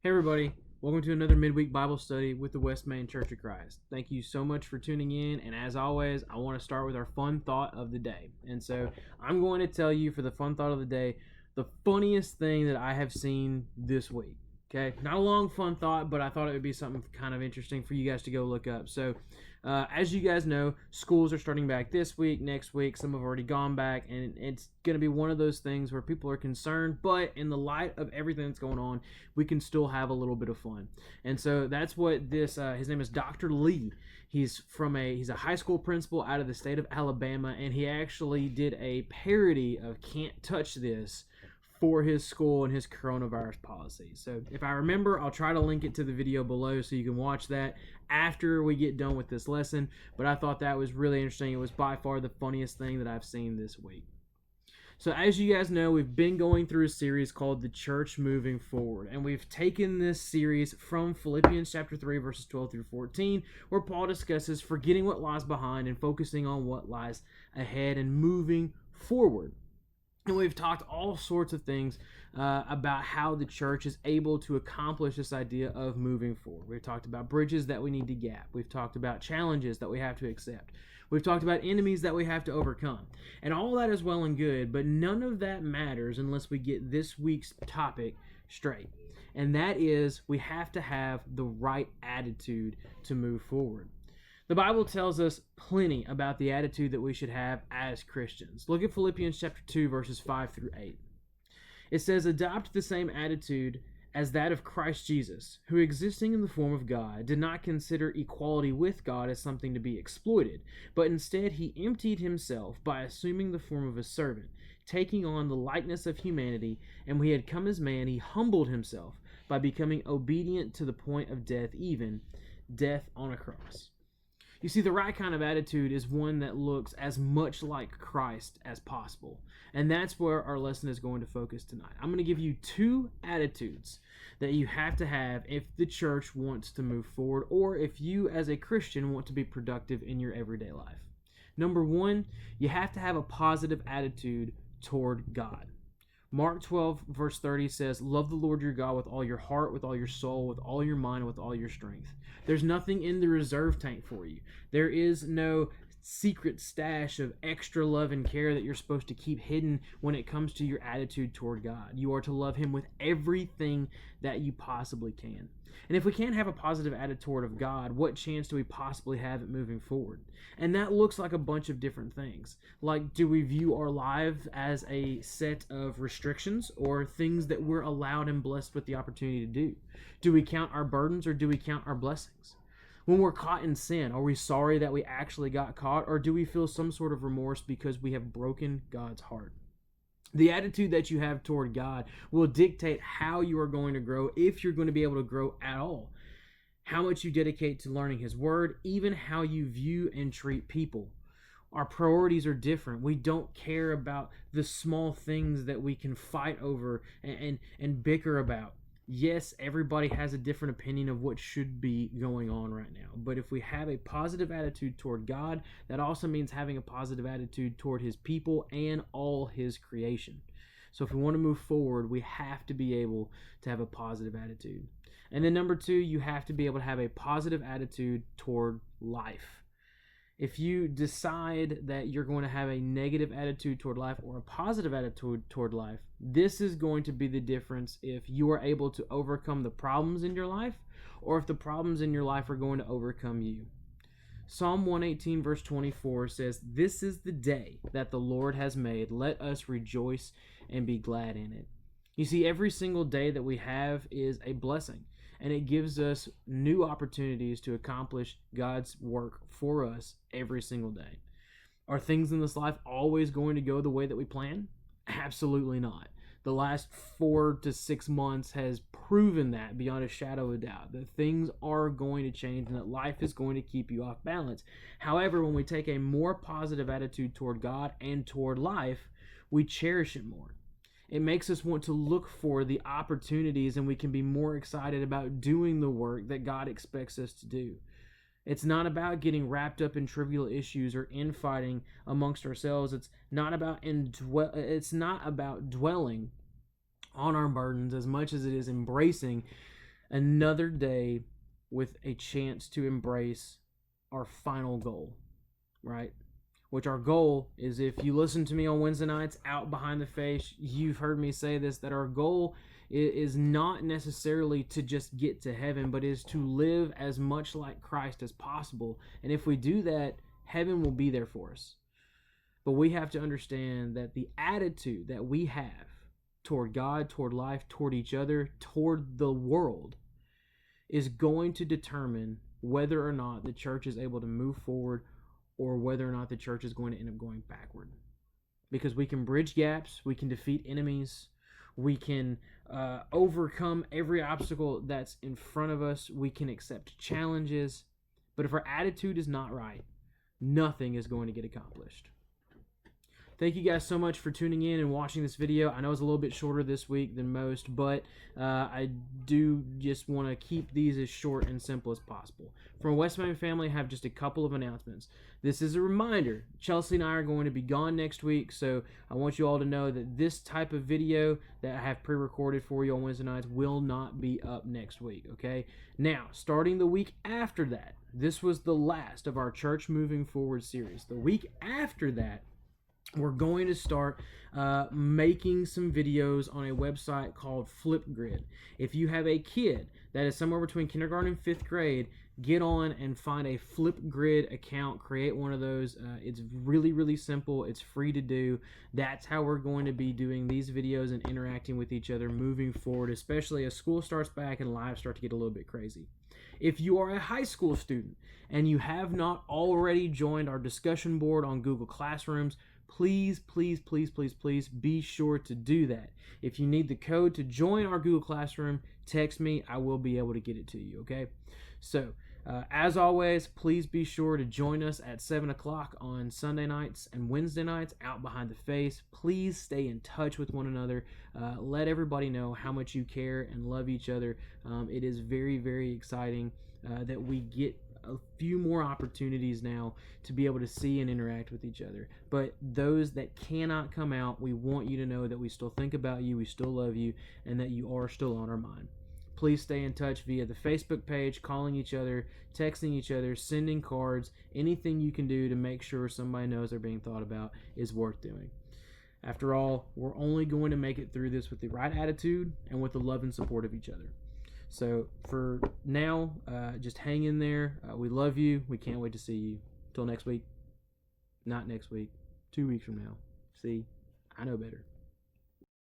Hey everybody, welcome to another midweek Bible study with the West Main Church of Christ. Thank you so much for tuning in, and as always, I want to start with our fun thought of the day. And so I'm going to tell you for the fun thought of the day, the funniest thing that I have seen this week. Okay, not a long fun thought, but I thought it would be something kind of interesting for you guys to go look up. So, as you guys know, schools are starting back this week, next week. Some have already gone back, and it's going to be one of those things where people are concerned, but in the light of everything that's going on, we can still have a little bit of fun. And so that's what this. His name is Dr. Lee. He's a high school principal out of the state of Alabama, and he actually did a parody of "Can't Touch This" for his school and his coronavirus policy. So if I remember, I'll try to link it to the video below so you can watch that after we get done with this lesson. But I thought that was really interesting. It was by far the funniest thing that I've seen this week. So as you guys know, we've been going through a series called The Church Moving Forward. And we've taken this series from Philippians chapter 3, verses 12 through 14, where Paul discusses forgetting what lies behind and focusing on what lies ahead and moving forward. And we've talked all sorts of things about how the church is able to accomplish this idea of moving forward. We've talked about bridges that we need to gap. We've talked about challenges that we have to accept. We've talked about enemies that we have to overcome. And all that is well and good, but none of that matters unless we get this week's topic straight. And that is, we have to have the right attitude to move forward. The Bible tells us plenty about the attitude that we should have as Christians. Look at Philippians chapter 2, verses 5 through 8. It says, "Adopt the same attitude as that of Christ Jesus, who existing in the form of God, did not consider equality with God as something to be exploited, but instead he emptied himself by assuming the form of a servant, taking on the likeness of humanity, and when he had come as man, he humbled himself by becoming obedient to the point of death, even death on a cross." You see, the right kind of attitude is one that looks as much like Christ as possible. And that's where our lesson is going to focus tonight. I'm going to give you two attitudes that you have to have if the church wants to move forward, or if you as a Christian want to be productive in your everyday life. Number one, you have to have a positive attitude toward God. Mark 12, verse 30 says, "Love the Lord your God with all your heart, with all your soul, with all your mind, and with all your strength." There's nothing in the reserve tank for you. There is no secret stash of extra love and care that you're supposed to keep hidden when it comes to your attitude toward God. You are to love Him with everything that you possibly can. And if we can't have a positive attitude toward God, what chance do we possibly have at moving forward? And that looks like a bunch of different things. Like, do we view our lives as a set of restrictions or things that we're allowed and blessed with the opportunity to do? Do we count our burdens or do we count our blessings? When we're caught in sin, are we sorry that we actually got caught, or do we feel some sort of remorse because we have broken God's heart? The attitude that you have toward God will dictate how you are going to grow, if you're going to be able to grow at all. How much you dedicate to learning His Word, even how you view and treat people. Our priorities are different. We don't care about the small things that we can fight over and bicker about. Yes, everybody has a different opinion of what should be going on right now. But if we have a positive attitude toward God, that also means having a positive attitude toward His people and all His creation. So if we want to move forward, we have to be able to have a positive attitude. And then number two, you have to be able to have a positive attitude toward life. If you decide that you're going to have a negative attitude toward life or a positive attitude toward life, this is going to be the difference if you are able to overcome the problems in your life or if the problems in your life are going to overcome you. Psalm 118 verse 24 says, "This is the day that the Lord has made. Let us rejoice and be glad in it." You see, every single day that we have is a blessing. And it gives us new opportunities to accomplish God's work for us every single day. Are things in this life always going to go the way that we plan? Absolutely not. The last 4 to 6 months has proven that beyond a shadow of a doubt, that things are going to change and that life is going to keep you off balance. However, when we take a more positive attitude toward God and toward life, we cherish it more. It makes us want to look for the opportunities, and we can be more excited about doing the work that God expects us to do. It's not about getting wrapped up in trivial issues or infighting amongst ourselves. It's not about dwelling on our burdens as much as it is embracing Another day with a chance to embrace our final goal, right? Which our goal is, if you listen to me on Wednesday nights out behind the face, you've heard me say this, that our goal is not necessarily to just get to heaven, but is to live as much like Christ as possible. And if we do that, heaven will be there for us. But we have to understand that the attitude that we have toward God, toward life, toward each other, toward the world is going to determine whether or not the church is able to move forward, or whether or not the church is going to end up going backward. Because we can bridge gaps, we can defeat enemies, we can overcome every obstacle that's in front of us, we can accept challenges, but if our attitude is not right, nothing is going to get accomplished. Thank you guys so much for tuning in and watching this video. I know it's a little bit shorter this week than most, but I do just want to keep these as short and simple as possible. From West Main family, I have just a couple of announcements. This is a reminder. Chelsea and I are going to be gone next week, so I want you all to know that this type of video that I have pre-recorded for you on Wednesday nights will not be up next week, okay? Now, starting the week after that, this was the last of our Church Moving Forward series. The week after that, we're going to start making some videos on a website called Flipgrid. If you have a kid that is somewhere between kindergarten and 5th grade, get on and find a Flipgrid account, create one of those. It's really, really simple. It's free to do. That's how we're going to be doing these videos and interacting with each other moving forward, especially as school starts back and lives start to get a little bit crazy. If you are a high school student and you have not already joined our discussion board on Google Classrooms, please, please, please, please, please be sure to do that. If you need the code to join our Google Classroom, text me. I will be able to get it to you, okay? So, as always, please be sure to join us at 7 o'clock on Sunday nights and Wednesday nights out behind the face. Please stay in touch with one another. Let everybody know how much you care and love each other. It is very, very exciting that we get a few more opportunities now to be able to see and interact with each other. But those that cannot come out, we want you to know that we still think about you, we still love you, and that you are still on our mind. Please stay in touch via the Facebook page, calling each other, texting each other, sending cards. Anything you can do to make sure somebody knows they're being thought about is worth doing. After all, we're only going to make it through this with the right attitude and with the love and support of each other. So for now, just hang in there. We love you. We can't wait to see you. Till next week. Not next week. 2 weeks from now. See, I know better.